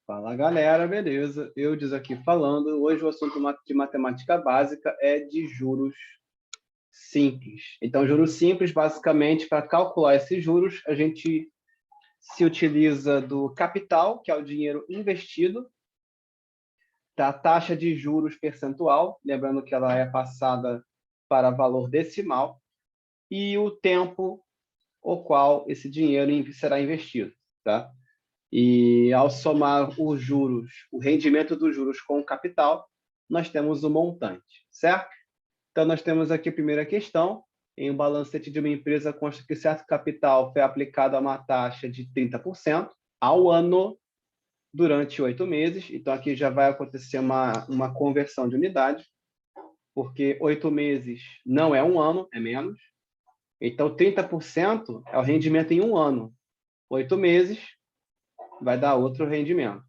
Fala galera, beleza? Eudes aqui falando. Hoje o assunto de matemática básica é de juros simples. Então, juros simples, basicamente, para calcular esses juros, a gente se utiliza do capital, que é o dinheiro investido, da taxa de juros percentual, lembrando que ela é passada para valor decimal, e o tempo o qual esse dinheiro será investido, tá? E ao somar os juros, o rendimento dos juros com o capital, nós temos o montante, certo? Então, nós temos aqui a primeira questão. Em um balancete de uma empresa, consta que certo capital foi aplicado a uma taxa de 30% ao ano durante 8 meses. Então, aqui já vai acontecer uma conversão de unidade, porque 8 meses não é um ano, é menos. Então, 30% é o rendimento em um ano. 8 meses vai dar outro rendimento.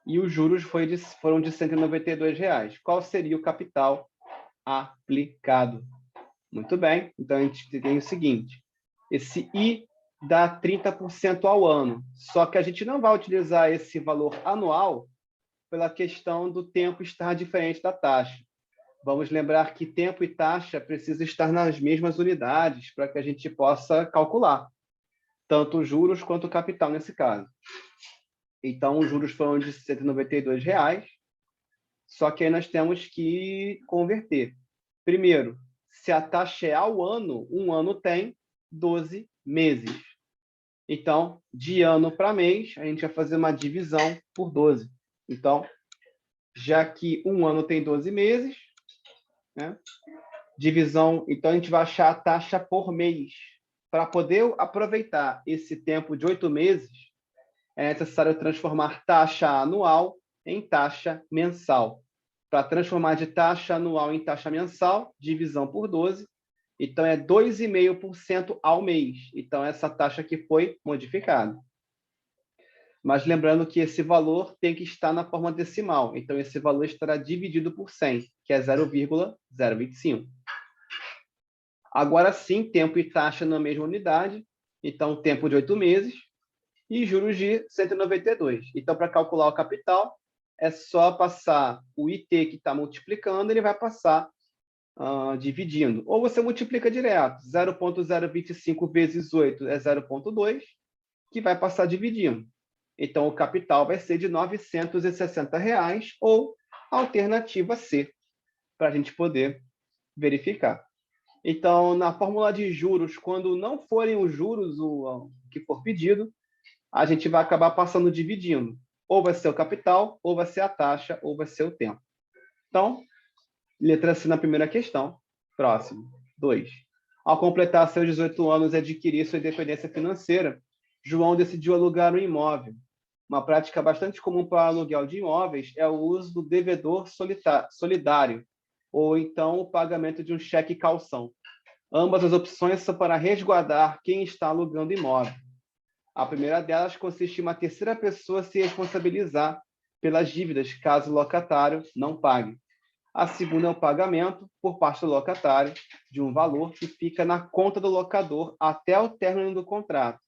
E os juros foram de R$ 192. Qual seria o capital aplicado? Muito bem, então a gente tem o seguinte, esse I dá 30% ao ano, só que a gente não vai utilizar esse valor anual pela questão do tempo estar diferente da taxa. Vamos lembrar que tempo e taxa precisam estar nas mesmas unidades para que a gente possa calcular, tanto os juros quanto o capital nesse caso. Então, os juros foram de R$ 192, só que aí nós temos que converter. Primeiro, se a taxa é ao ano, um ano tem 12 meses. Então, de ano para mês, a gente vai fazer uma divisão por 12. Então, já que um ano tem 12 meses, né? Divisão, então a gente vai achar a taxa por mês. Para poder aproveitar esse tempo de 8 meses, é necessário transformar taxa anual em taxa mensal. Para transformar de taxa anual em taxa mensal, divisão por 12, então é 2,5% ao mês. Então, essa taxa aqui foi modificada. Mas lembrando que esse valor tem que estar na forma decimal. Então, esse valor estará dividido por 100, que é 0,025. Agora sim, tempo e taxa na mesma unidade. Então, tempo de 8 meses e juros de 192. Então, para calcular o capital, é só passar o IT que está multiplicando, ele vai passar dividindo. Ou você multiplica direto. 0,025 vezes 8 é 0,2, que vai passar dividindo. Então, o capital vai ser de R$ 960, ou alternativa C, para a gente poder verificar. Então, na fórmula de juros, quando não forem os juros o que for pedido, a gente vai acabar passando dividindo. Ou vai ser o capital, ou vai ser a taxa, ou vai ser o tempo. Então, letra C na primeira questão. Próximo. 2. Ao completar seus 18 anos e adquirir sua independência financeira, João decidiu alugar um imóvel. Uma prática bastante comum para aluguel de imóveis é o uso do devedor solidário, ou então o pagamento de um cheque calção. Ambas as opções são para resguardar quem está alugando imóvel. A primeira delas consiste em uma terceira pessoa se responsabilizar pelas dívidas, caso o locatário não pague. A segunda é o pagamento, por parte do locatário, de um valor que fica na conta do locador até o término do contrato.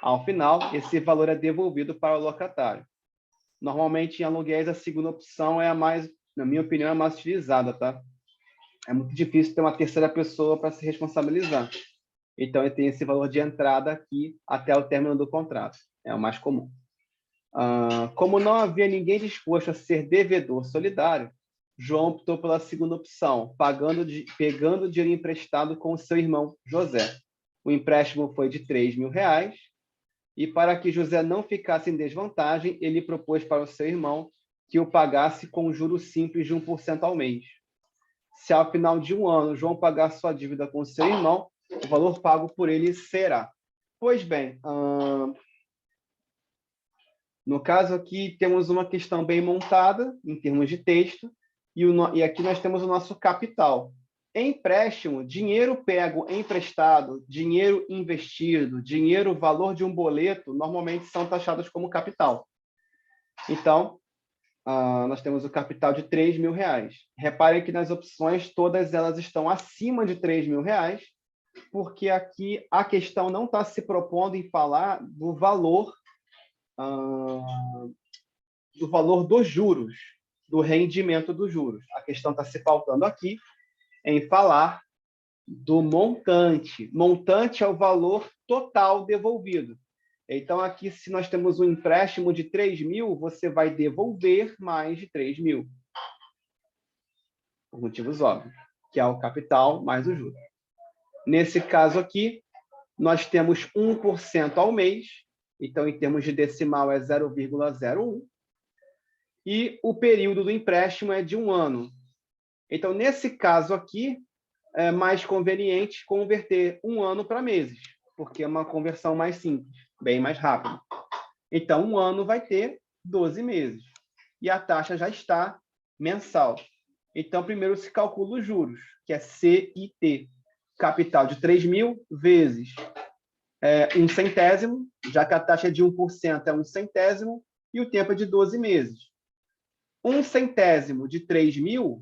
Ao final, esse valor é devolvido para o locatário. Normalmente, em aluguéis, a segunda opção é a mais, na minha opinião, é a mais utilizada, tá? É muito difícil ter uma terceira pessoa para se responsabilizar. Então, ele tem esse valor de entrada aqui até o término do contrato. É o mais comum. Como não havia ninguém disposto a ser devedor solidário, João optou pela segunda opção, pegando dinheiro emprestado com o seu irmão José. O empréstimo foi de R$ 3.000, e para que José não ficasse em desvantagem, ele propôs para o seu irmão que o pagasse com juros simples de 1% ao mês. Se ao final de um ano João pagar sua dívida com o seu irmão, o valor pago por ele será. Pois bem, no caso aqui temos uma questão bem montada em termos de texto, e aqui nós temos o nosso capital. Empréstimo, dinheiro pego emprestado, dinheiro investido, dinheiro valor de um boleto, normalmente são taxados como capital. Então, nós temos o capital de R$ 3.000. Reparem que nas opções todas elas estão acima de R$ 3.000, porque aqui a questão não está se propondo em falar do valor do valor dos juros, do rendimento dos juros. A questão está se faltando aqui em falar do montante. Montante é o valor total devolvido. Então, aqui, se nós temos um empréstimo de 3 mil, você vai devolver mais de 3 mil. Por motivos óbvios, que é o capital mais o juro. Nesse caso aqui, nós temos 1% ao mês. Então, em termos de decimal, é 0,01. E o período do empréstimo é de 1 ano. Então, nesse caso aqui, é mais conveniente converter 1 ano para meses, porque é uma conversão mais simples, bem mais rápida. Então, 1 ano vai ter 12 meses. E a taxa já está mensal. Então, primeiro se calcula os juros, que é CIT. Capital de 3 mil vezes 1 centésimo, já que a taxa de 1% é 1 centésimo, e o tempo é de 12 meses. 1 centésimo de 3 mil,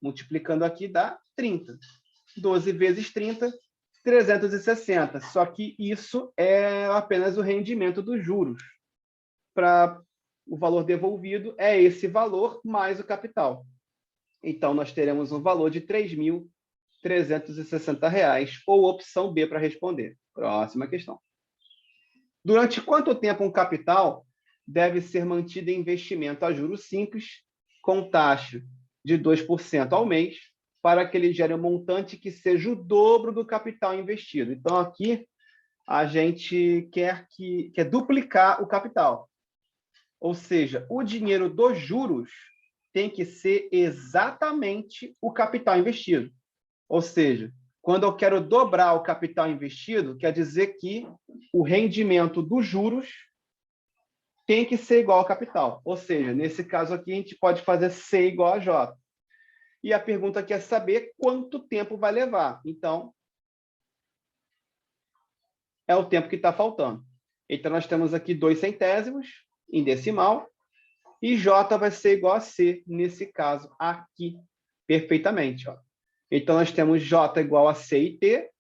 multiplicando aqui, dá 30. 12 vezes 30, 360. Só que isso é apenas o rendimento dos juros. Para o valor devolvido, é esse valor mais o capital. Então, nós teremos um valor de R$ 3.360, ou opção B para responder. Próxima questão. Durante quanto tempo um capital deve ser mantido em investimento a juros simples, com taxa de 2% ao mês, para que ele gere um montante que seja o dobro do capital investido? Então, aqui, a gente quer duplicar o capital. Ou seja, o dinheiro dos juros tem que ser exatamente o capital investido. Ou seja, quando eu quero dobrar o capital investido, quer dizer que o rendimento dos juros tem que ser igual ao capital. Ou seja, nesse caso aqui, a gente pode fazer C igual a J. E a pergunta aqui é saber quanto tempo vai levar. Então, é o tempo que está faltando. Então, nós temos aqui 2 centésimos em decimal, e J vai ser igual a C, nesse caso aqui, perfeitamente. Ó. Então, nós temos J igual a C e T.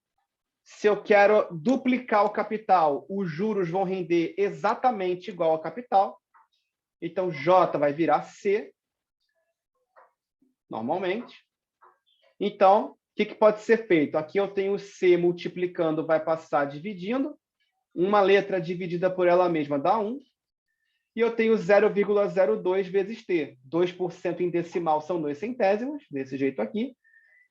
Se eu quero duplicar o capital, os juros vão render exatamente igual ao capital. Então, J vai virar C, normalmente. Então, o que pode ser feito? Aqui eu tenho C multiplicando, vai passar dividindo. Uma letra dividida por ela mesma dá 1. E eu tenho 0,02 vezes T. 2% em decimal são 2 centésimos, desse jeito aqui.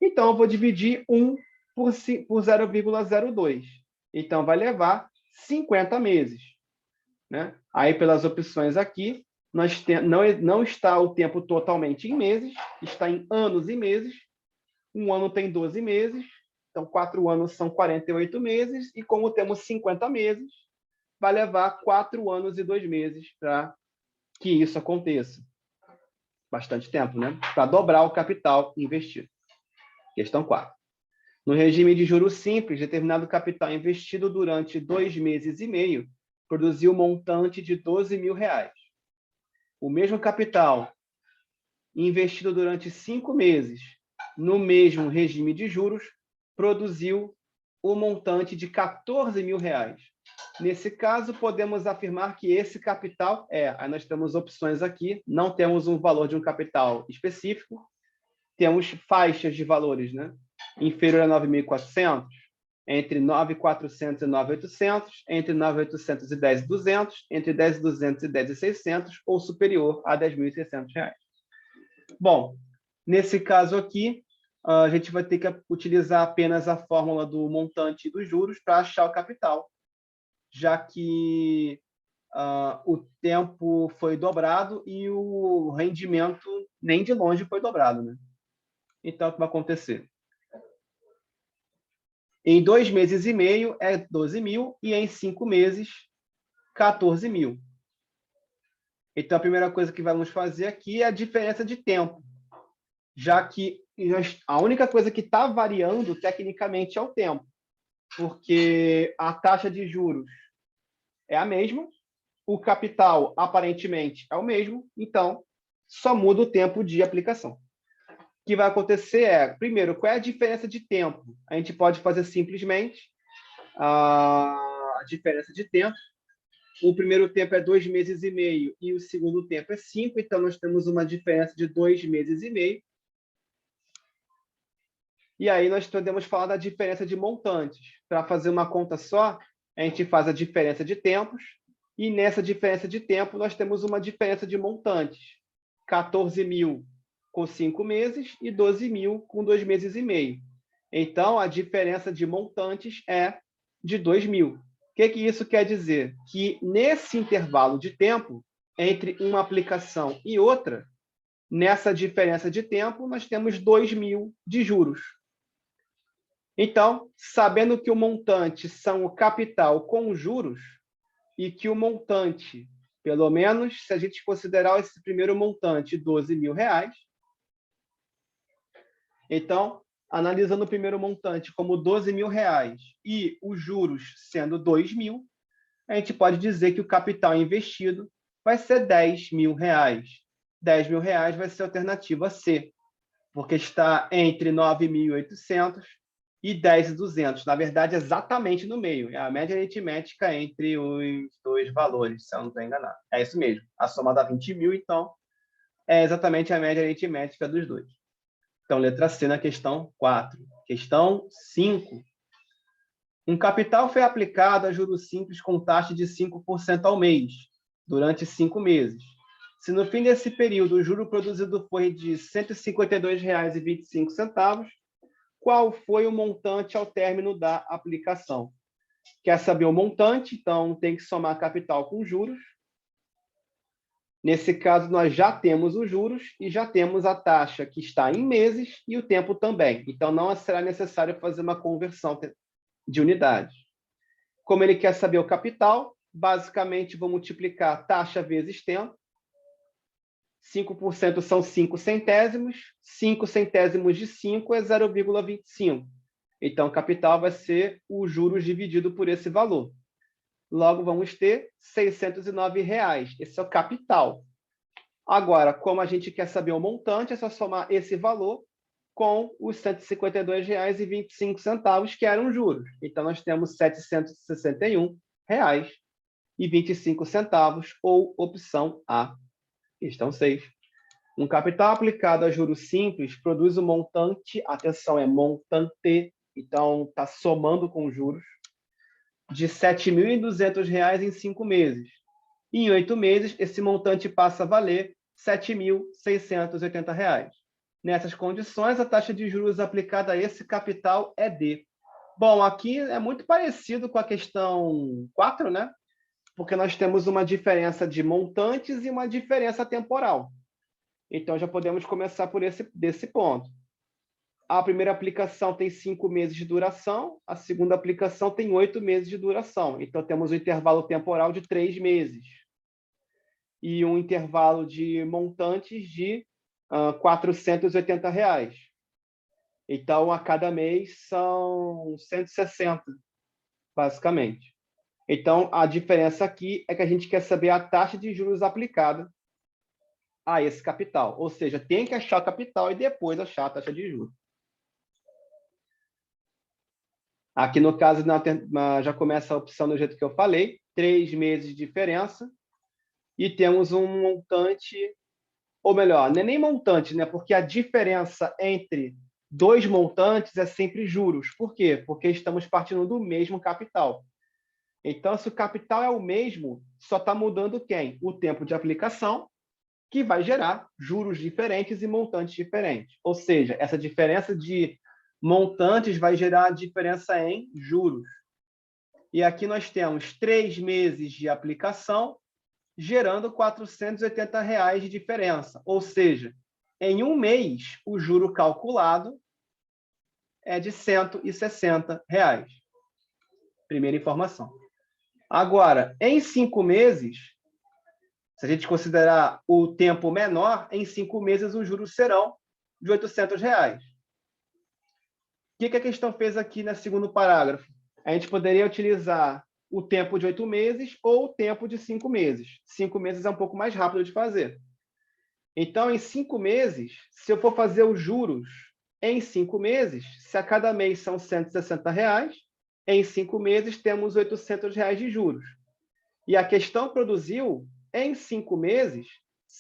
Então, eu vou dividir 1 por 0,02. Então, vai levar 50 meses. Né? Aí, pelas opções aqui, não está o tempo totalmente em meses, está em anos e meses. Um ano tem 12 meses, então 4 anos são 48 meses, e como temos 50 meses, vai levar 4 anos e 2 meses para que isso aconteça. Bastante tempo, né? Para dobrar o capital investido. Questão 4. No regime de juros simples, determinado capital investido durante 2 meses e meio produziu um montante de R$ 12.000. O mesmo capital investido durante 5 meses no mesmo regime de juros produziu um montante de R$ 14.000. Nesse caso, podemos afirmar que esse capital aí nós temos opções aqui, não temos um valor de um capital específico, temos faixas de valores, né? Inferior a 9.400, entre 9.400 e 9.800, entre 9.800 e 10.200, entre 10.200 e 10.600, ou superior a R$ 10.600. Bom, nesse caso aqui, a gente vai ter que utilizar apenas a fórmula do montante dos juros para achar o capital, já que o tempo foi dobrado e o rendimento nem de longe foi dobrado. Né? Então, o que vai acontecer? Em 2 meses e meio é 12.000 e em 5 meses, 14.000. Então, a primeira coisa que vamos fazer aqui é a diferença de tempo, já que a única coisa que está variando tecnicamente é o tempo, porque a taxa de juros é a mesma, o capital aparentemente é o mesmo, então só muda o tempo de aplicação. O que vai acontecer é, primeiro, qual é a diferença de tempo? A gente pode fazer simplesmente a diferença de tempo o primeiro tempo é 2 meses e meio e o segundo tempo é 5, então nós temos uma diferença de 2 meses e meio. E aí nós podemos falar da diferença de montantes. Para fazer uma conta só, a gente faz a diferença de tempos, e nessa diferença de tempo nós temos uma diferença de montantes. 14.000 com 5 meses e 12.000 com 2 meses e meio. Então, a diferença de montantes é de 2.000. O que isso quer dizer? Que nesse intervalo de tempo, entre uma aplicação e outra, nessa diferença de tempo, nós temos 2.000 de juros. Então, sabendo que o montante são o capital com juros, e que o montante, pelo menos, se a gente considerar esse primeiro montante, R$12.000, então, analisando o primeiro montante como R$12.000 e os juros sendo 2.000, a gente pode dizer que o capital investido vai ser R$10.000. R$10.000 vai ser a alternativa C, porque está entre 9.800 e 10.200. Na verdade, exatamente no meio. É a média aritmética entre os dois valores, se eu não estou enganado. É isso mesmo. A soma dá 20.000, então é exatamente a média aritmética dos dois. Então, letra C na questão 4. Questão 5. Um capital foi aplicado a juros simples com taxa de 5% ao mês, durante 5 meses. Se no fim desse período o juro produzido foi de R$ 152,25, qual foi o montante ao término da aplicação? Quer saber o montante? Então, tem que somar capital com juros. Nesse caso, nós já temos os juros e já temos a taxa que está em meses e o tempo também. Então, não será necessário fazer uma conversão de unidade. Como ele quer saber o capital, basicamente, vou multiplicar taxa vezes tempo. 5% são 5 centésimos. 5 centésimos de 5 é 0,25. Então, o capital vai ser o juros dividido por esse valor. Logo, vamos ter R$ 609,00. Esse é o capital. Agora, como a gente quer saber o montante, é só somar esse valor com os R$ 152,25, que eram juros. Então, nós temos R$ 761,25, ou opção A. Questão 6. Um capital aplicado a juros simples produz um montante, atenção, é montante, então está somando com juros, de R$ 7.200 em 5 meses. E em 8 meses, esse montante passa a valer R$ 7.680. Nessas condições, a taxa de juros aplicada a esse capital é D. Bom, aqui é muito parecido com a questão 4, né? Porque nós temos uma diferença de montantes e uma diferença temporal. Então, já podemos começar por desse ponto. A primeira aplicação tem 5 meses de duração, a segunda aplicação tem 8 meses de duração. Então, temos um intervalo temporal de 3 meses. E um intervalo de montantes de R$ 480. Então, a cada mês são 160, basicamente. Então, a diferença aqui é que a gente quer saber a taxa de juros aplicada a esse capital. Ou seja, tem que achar o capital e depois achar a taxa de juros. Aqui, no caso, já começa a opção do jeito que eu falei, 3 meses de diferença, e temos um montante, ou melhor, não é nem montante, né? Porque a diferença entre dois montantes é sempre juros. Por quê? Porque estamos partindo do mesmo capital. Então, se o capital é o mesmo, só está mudando quem? O tempo de aplicação, que vai gerar juros diferentes e montantes diferentes. Ou seja, essa diferença de montantes vai gerar a diferença em juros. E aqui nós temos 3 meses de aplicação, gerando R$ 480 de diferença. Ou seja, em um mês, o juro calculado é de R$ 160. Primeira informação. Agora, em 5 meses, se a gente considerar o tempo menor, em 5 meses os juros serão de R$ 800. O que a questão fez aqui no segundo parágrafo? A gente poderia utilizar o tempo de 8 meses ou o tempo de 5 meses. 5 meses é um pouco mais rápido de fazer. Então, em 5 meses, se eu for fazer os juros em 5 meses, se a cada mês são R$ 160, em 5 meses temos R$ 800 de juros. E a questão produziu, em 5 meses,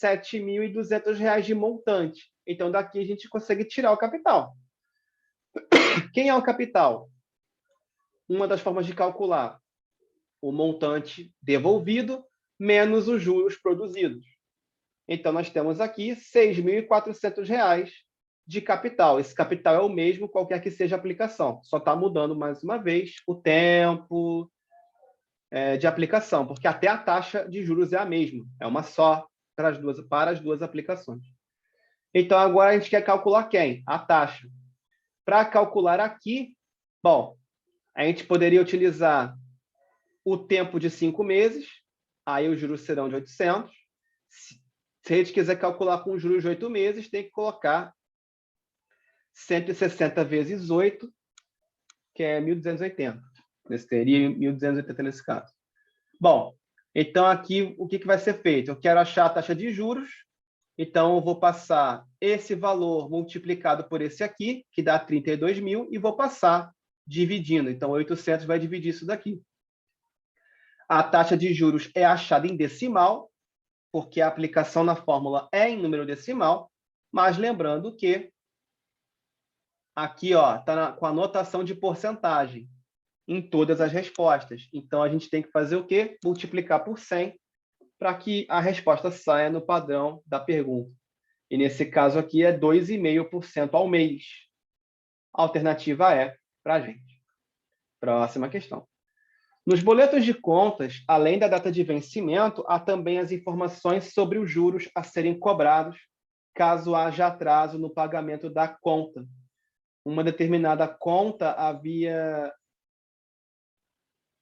R$ 7.200 de montante. Então, daqui a gente consegue tirar o capital. Quem é o capital? Uma das formas de calcular o montante devolvido menos os juros produzidos. Então, nós temos aqui R$ 6.400 de capital. Esse capital é o mesmo, qualquer que seja a aplicação. Só está mudando, mais uma vez, o tempo de aplicação, porque até a taxa de juros é a mesma. É uma só para as duas aplicações. Então, agora a gente quer calcular quem? A taxa. Para calcular aqui, bom, a gente poderia utilizar o tempo de 5 meses, aí os juros serão de 800. Se a gente quiser calcular com juros de 8 meses, tem que colocar 160 vezes 8, que é 1.280. Seria 1.280 nesse caso. Bom, então aqui o que vai ser feito? Eu quero achar a taxa de juros, então eu vou passar esse valor multiplicado por esse aqui, que dá 32.000, e vou passar dividindo. Então, 800 vai dividir isso daqui. A taxa de juros é achada em decimal, porque a aplicação na fórmula é em número decimal, mas lembrando que aqui está com a notação de porcentagem em todas as respostas. Então, a gente tem que fazer o quê? Multiplicar por 100 para que a resposta saia no padrão da pergunta. E nesse caso aqui é 2,5% ao mês. A alternativa é para a gente. Próxima questão. Nos boletos de contas, além da data de vencimento, há também as informações sobre os juros a serem cobrados caso haja atraso no pagamento da conta. Uma determinada conta havia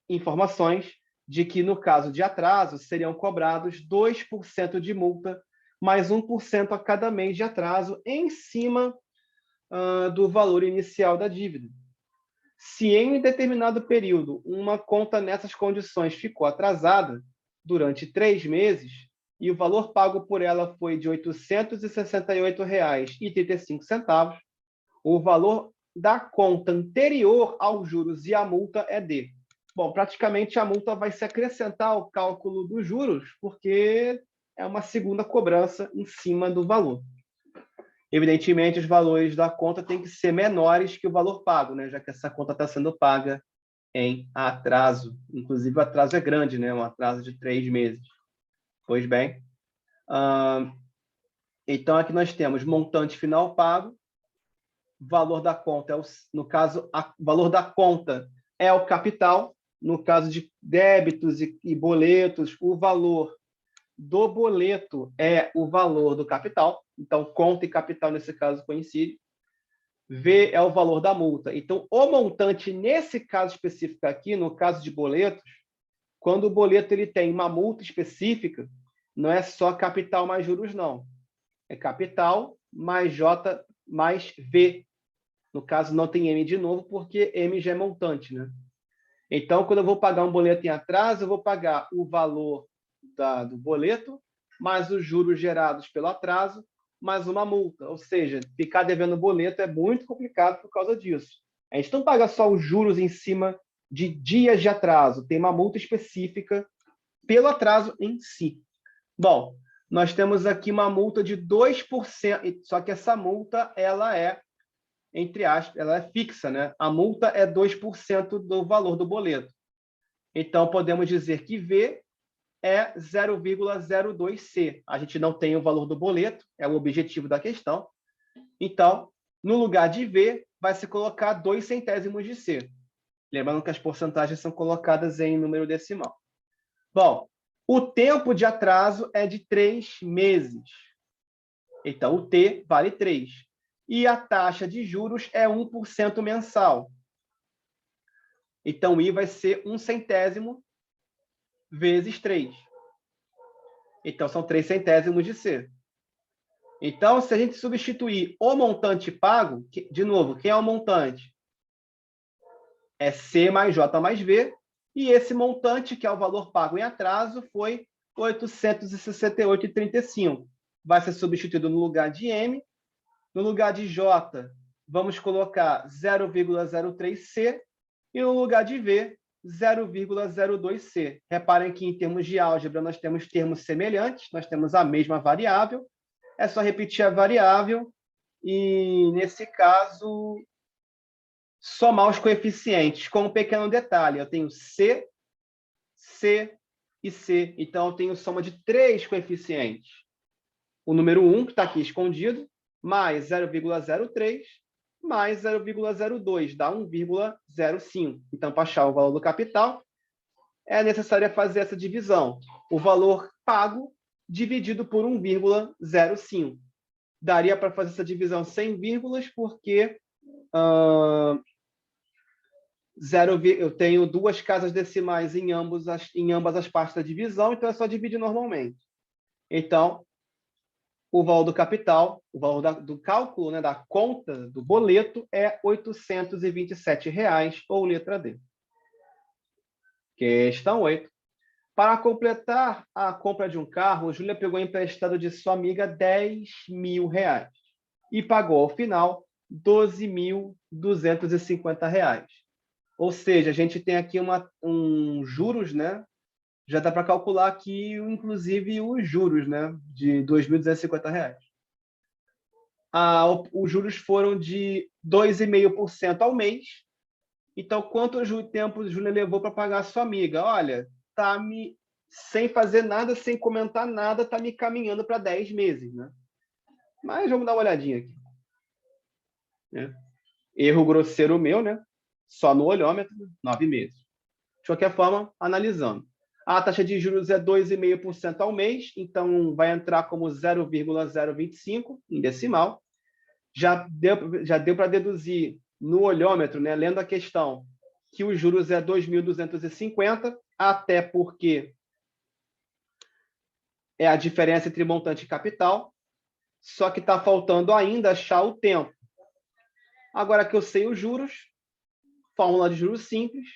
informações de que, no caso de atraso, seriam cobrados 2% de multa, mais 1% a cada mês de atraso, em cima do valor inicial da dívida. Se em determinado período uma conta nessas condições ficou atrasada durante 3 meses e o valor pago por ela foi de R$ 868,35, o valor da conta anterior aos juros e à multa é D. Bom, praticamente a multa vai se acrescentar ao cálculo dos juros, porque é uma segunda cobrança em cima do valor. Evidentemente, os valores da conta têm que ser menores que o valor pago, né? Já que essa conta está sendo paga em atraso. Inclusive, o atraso é grande, né? Um atraso de 3 meses. Pois bem. Então, aqui nós temos montante final pago, valor da conta, no caso, o valor da conta é o capital. No caso de débitos e boletos, o valor do boleto é o valor do capital. Então, conta e capital, nesse caso, coincidem. V é o valor da multa. Então, o montante, nesse caso específico aqui, no caso de boletos, quando o boleto ele tem uma multa específica, não é só capital mais juros, não. É capital mais J mais V. No caso, não tem M de novo, porque M já é montante, né? Então, quando eu vou pagar um boleto em atraso, eu vou pagar o valor do boleto, mais os juros gerados pelo atraso, mais uma multa. Ou seja, ficar devendo boleto é muito complicado por causa disso. A gente não paga só os juros em cima de dias de atraso, tem uma multa específica pelo atraso em si. Bom, nós temos aqui uma multa de 2%, só que essa multa ela é, entre aspas, ela é fixa, né? A multa é 2% do valor do boleto. Então, podemos dizer que V é 0,02C. A gente não tem o valor do boleto, é o objetivo da questão. Então, no lugar de V, vai se colocar 2 centésimos de C. Lembrando que as porcentagens são colocadas em número decimal. Bom, o tempo de atraso é de 3 meses. Então, o T vale 3. E a taxa de juros é 1% mensal. Então, o I vai ser 1 centésimo vezes 3. Então, são 3 centésimos de C. Então, se a gente substituir o montante pago, de novo, quem é o montante? É C mais J mais V, e esse montante, que é o valor pago em atraso, foi 868,35. Vai ser substituído no lugar de M. No lugar de J, vamos colocar 0,03C, e no lugar de V, 0,02C. Reparem que, em termos de álgebra, nós temos termos semelhantes, nós temos a mesma variável, é só repetir a variável e, nesse caso, somar os coeficientes, com um pequeno detalhe. Eu tenho C, C e C, então eu tenho soma de 3 coeficientes. O número 1, que está aqui escondido, mais 0,03, mais 0,02, dá 1,05. Então, para achar o valor do capital, é necessário fazer essa divisão. O valor pago dividido por 1,05. Daria para fazer essa divisão sem vírgulas, porque eu tenho 2 casas decimais em ambas as partes da divisão, então é só dividir normalmente. Então, o valor do capital, o valor do cálculo, né, da conta do boleto é R$ 827, ou letra D. Questão 8. Para completar a compra de um carro, Júlia pegou emprestado de sua amiga R$ 10.000 e pagou, ao final, R$ 12.250. Ou seja, a gente tem aqui juros, né? Já dá para calcular aqui, inclusive, os juros, né, de R$ 2.250. Os juros foram de 2,5% ao mês. Então, quanto tempo a Júlia levou para pagar a sua amiga? Olha, sem fazer nada, sem comentar nada, está me caminhando para 10 meses. Né? Mas vamos dar uma olhadinha aqui. Erro grosseiro meu, né? Só no olhômetro, 9 meses. De qualquer forma, analisando. A taxa de juros é 2,5% ao mês, então vai entrar como 0,025 em decimal. Já deu para deduzir no olhômetro, né, lendo a questão, que os juros é 2.250, até porque é a diferença entre montante e capital, só que está faltando ainda achar o tempo. Agora que eu sei os juros, fórmula de juros simples,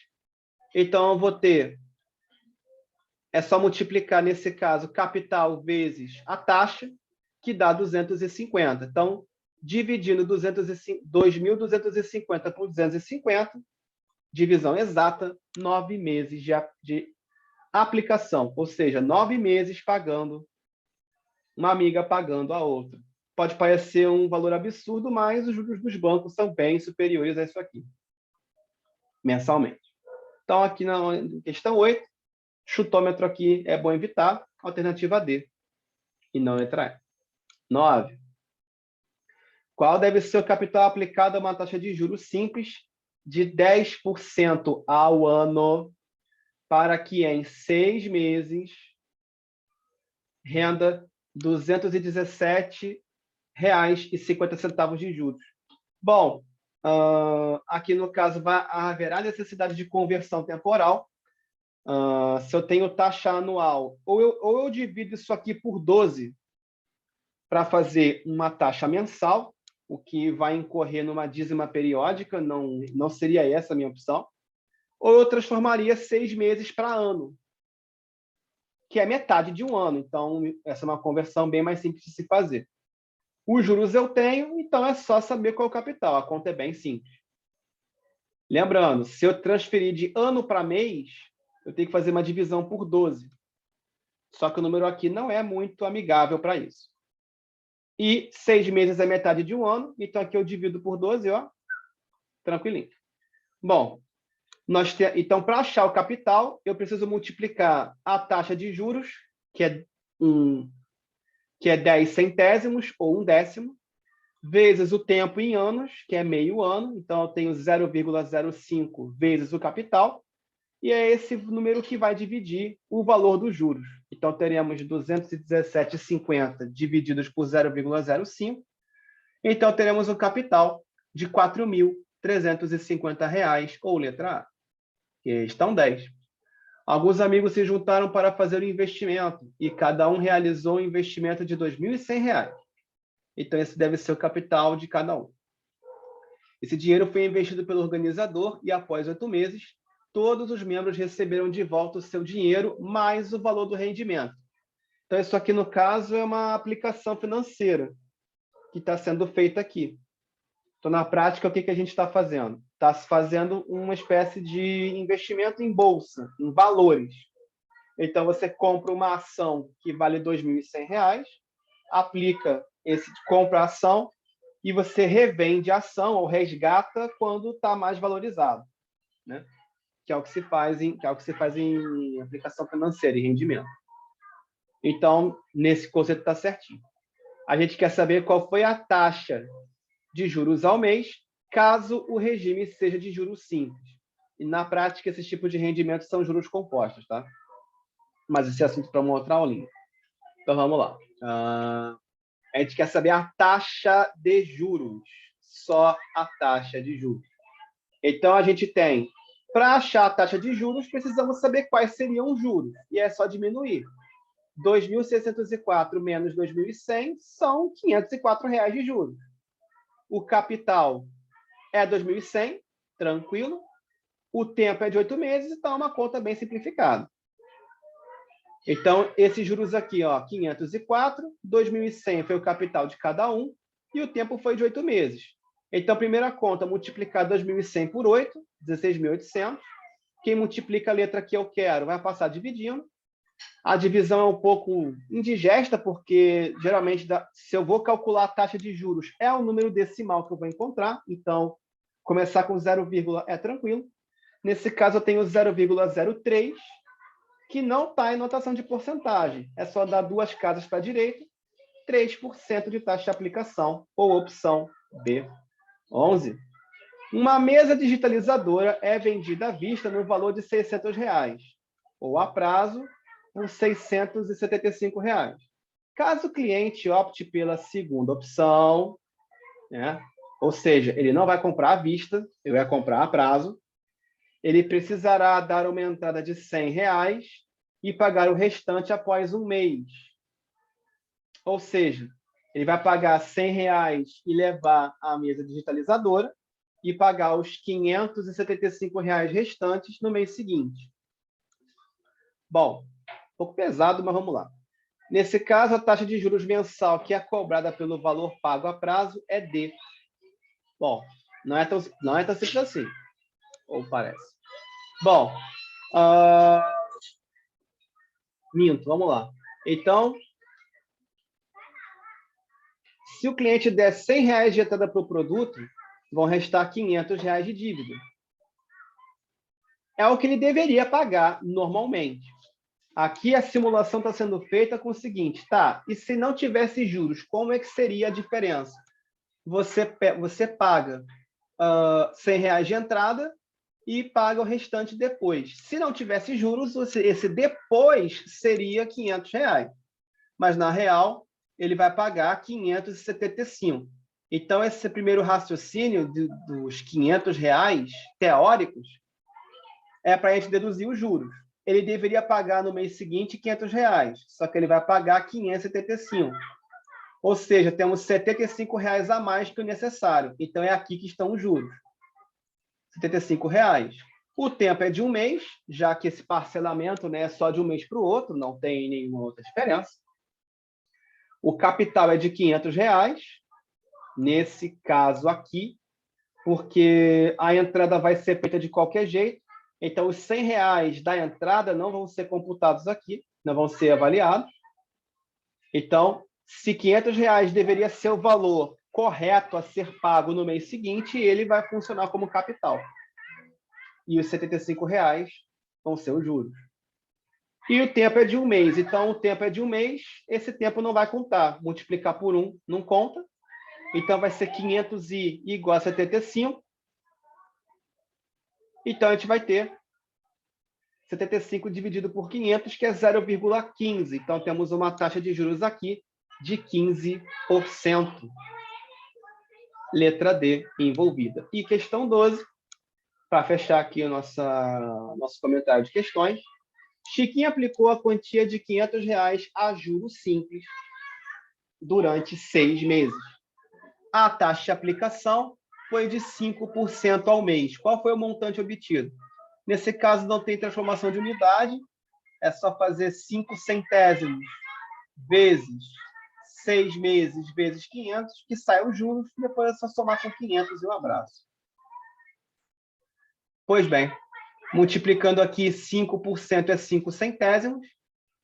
então eu vou ter, é só multiplicar, nesse caso, capital vezes a taxa, que dá 250. Então, dividindo 2.250 por 250, divisão exata, 9 meses de aplicação. Ou seja, 9 meses pagando, uma amiga pagando a outra. Pode parecer um valor absurdo, mas os juros dos bancos são bem superiores a isso aqui, mensalmente. Então, aqui na questão 8, chutômetro aqui é bom evitar, alternativa D, e não letra E. 9. Qual deve ser o capital aplicado a uma taxa de juros simples de 10% ao ano, para que em 6 meses renda R$ 217,50 de juros? Bom, aqui no caso haverá necessidade de conversão temporal. Se eu tenho taxa anual, ou eu divido isso aqui por 12 para fazer uma taxa mensal, o que vai incorrer numa dízima periódica, não seria essa a minha opção, ou eu transformaria 6 meses para ano, que é metade de um ano. Então, essa é uma conversão bem mais simples de se fazer. Os juros eu tenho, então é só saber qual é o capital. A conta é bem simples. Lembrando, se eu transferir de ano para mês, eu tenho que fazer uma divisão por 12. Só que o número aqui não é muito amigável para isso. E 6 meses é metade de um ano, então aqui eu divido por 12, ó, tranquilinho. Bom, então, para achar o capital, eu preciso multiplicar a taxa de juros, que é 10 centésimos, ou 1/10, vezes o tempo em anos, que é meio ano, então eu tenho 0,05 vezes o capital, e é esse número que vai dividir o valor dos juros. Então, teremos 217,50 divididos por 0,05. Então, teremos um capital de R$ 4.350, ou letra A. Questão 10. Alguns amigos se juntaram para fazer um investimento e cada um realizou um investimento de R$ 2.100. Então, esse deve ser o capital de cada um. Esse dinheiro foi investido pelo organizador e, após 8 meses, todos os membros receberam de volta o seu dinheiro mais o valor do rendimento. Então, isso aqui, no caso, é uma aplicação financeira que está sendo feita aqui. Então, na prática, o que a gente está fazendo? está se fazendo uma espécie de investimento em bolsa, em valores. Então, você compra uma ação que vale R$ 2.100, compra a ação e você revende a ação ou resgata quando está mais valorizado, né? Que é o que se faz em aplicação financeira e rendimento. Então, nesse conceito está certinho. A gente quer saber qual foi a taxa de juros ao mês, caso o regime seja de juros simples. E, na prática, esses tipos de rendimentos são juros compostos, tá? Mas esse é assunto para uma outra aulinha. Então, vamos lá. A gente quer saber a taxa de juros. Só a taxa de juros. Então, a gente tem, para achar a taxa de juros, precisamos saber quais seriam os juros. E é só diminuir. 2.604 menos 2.100 são R$ 504 de juros. O capital é 2.100, tranquilo. O tempo é de 8 meses, então é uma conta bem simplificada. Então, esses juros aqui, ó, 504, 2.100 foi o capital de cada um, e o tempo foi de 8 meses. Então, primeira conta, multiplicar 2.100 por 8, 16.800. Quem multiplica a letra que eu quero vai passar dividindo. A divisão é um pouco indigesta, porque, geralmente, se eu vou calcular a taxa de juros, é o número decimal que eu vou encontrar. Então, começar com 0, é tranquilo. Nesse caso, eu tenho 0,03, que não está em notação de porcentagem. É só dar 2 casas para a direita, 3% de taxa de aplicação, ou opção B. 11. Uma mesa digitalizadora é vendida à vista no valor de R$ 600, ou a prazo por R$ 675. Caso o cliente opte pela segunda opção, né, ou seja, ele não vai comprar à vista, ele vai comprar a prazo, ele precisará dar uma entrada de R$ 100 e pagar o restante após um mês. Ou seja, ele vai pagar R$ 100 e levar a mesa digitalizadora e pagar os R$ 575 restantes no mês seguinte. Bom, um pouco pesado, mas vamos lá. Nesse caso, a taxa de juros mensal que é cobrada pelo valor pago a prazo é D. Bom, não é tão simples assim, ou parece. Bom, minto, vamos lá. Então, se o cliente der R$ 100 de entrada para o produto, vão restar R$ 500 de dívida. É o que ele deveria pagar normalmente. Aqui a simulação está sendo feita com o seguinte, tá? E se não tivesse juros, como é que seria a diferença? Você paga R$ 100 de entrada e paga o restante depois. Se não tivesse juros, esse depois seria R$ 500. Mas, na real, ele vai pagar 575. Então, esse primeiro raciocínio dos R$ 500 teóricos é para a gente deduzir os juros. Ele deveria pagar no mês seguinte R$ 500, só que ele vai pagar 575. Ou seja, temos R$ 75 a mais que o necessário. Então, é aqui que estão os juros. R$ 75. O tempo é de um mês, já que esse parcelamento, né, é só de um mês para o outro, não tem nenhuma outra diferença. O capital é de R$ 500, nesse caso aqui, porque a entrada vai ser feita de qualquer jeito. Então, os R$ 100 da entrada não vão ser computados aqui, não vão ser avaliados. Então, se R$ 500 deveria ser o valor correto a ser pago no mês seguinte, ele vai funcionar como capital. E os R$ 75 vão ser os juros. E o tempo é de um mês. Então, o tempo é de um mês, esse tempo não vai contar. Multiplicar por 1 não conta. Então, vai ser 500 igual a 75. Então, a gente vai ter 75 dividido por 500, que é 0,15. Então, temos uma taxa de juros aqui de 15%. Letra D envolvida. E questão 12, para fechar aqui o nosso comentário de questões. Chiquinho aplicou a quantia de R$ 500 a juros simples durante 6 meses. A taxa de aplicação foi de 5% ao mês. Qual foi o montante obtido? Nesse caso, não tem transformação de unidade, é só fazer 5 centésimos vezes 6 meses vezes 500, que sai os juros, depois é só somar com 500 e um abraço. Pois bem, multiplicando aqui 5% é 5 centésimos,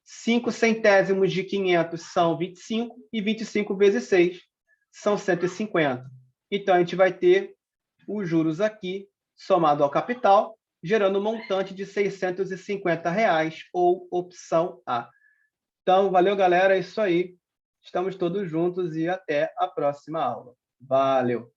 5 centésimos de 500 são 25, e 25 vezes 6 são 150. Então, a gente vai ter os juros aqui, somado ao capital, gerando um montante de R$ 650, ou opção A. Então, valeu, galera, é isso aí. Estamos todos juntos e até a próxima aula. Valeu!